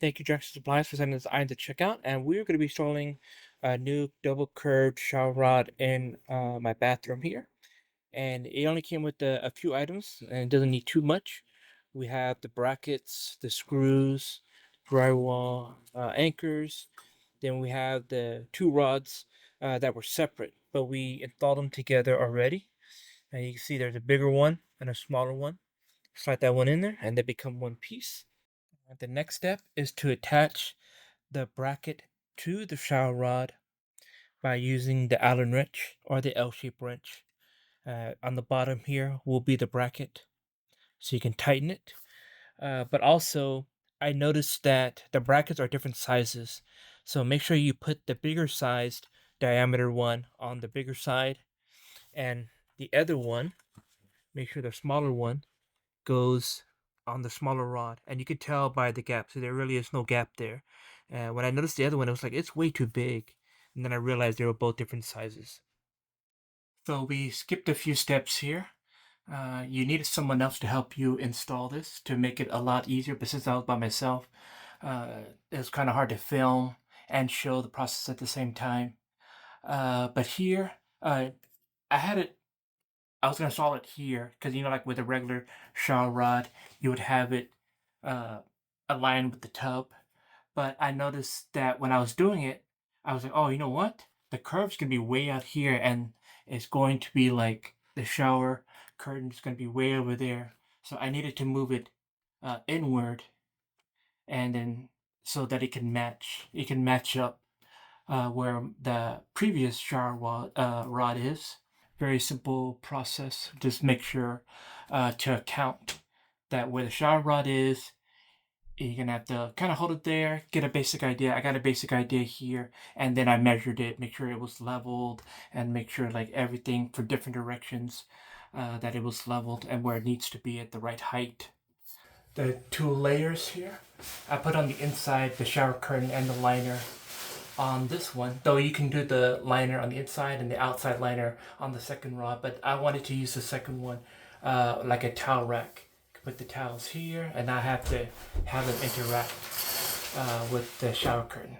Thank you, Jackson Supplies, for sending this item to check out. And we're going to be installing a new double curved shower rod in my bathroom here. And it only came with a few items and it doesn't need too much. We have the brackets, the screws, drywall, anchors. Then we have the two rods that were separate, but we installed them together already. And you can see there's a bigger one and a smaller one. Slide that one in there and they become one piece. The next step is to attach the bracket to the shower rod by using the Allen wrench or the L-shaped wrench. On the bottom here will be the bracket, so you can tighten it. But also, I noticed that the brackets are different sizes, so make sure you put the bigger sized diameter one on the bigger side, and the other one, make sure the smaller one goes on the smaller rod, and you can tell by the gap. So there really is no gap there. When I noticed the other one, I was like, it's way too big, and then I realized they were both different sizes. So we skipped a few steps here. You needed someone else to help you install this to make it a lot easier. But since I was by myself, it was kind of hard to film and show the process at the same time. But here, I had it I was gonna install it here because like with a regular shower rod, you would have it uh, aligned with the tub. But I noticed that when I was doing it, I was like, oh, you know what? The curve's gonna be way out here, and it's going to be like the shower curtain's gonna be way over there. So I needed to move it inward, and then so that it can match. It can match up where the previous shower rod is. Very simple process. Just make sure to account that where the shower rod is, you're gonna have to kind of hold it there, get a basic idea. I got a basic idea here, and then I measured it, make sure it was leveled, and make sure like everything for different directions that it was leveled and where it needs to be at the right height. The two layers here, I put on the inside the shower curtain and the liner on this one, though you can do the liner on the inside and the outside liner on the second rod, but I wanted to use the second one like a towel rack. Put the towels here, and I have to have them interact with the shower curtain.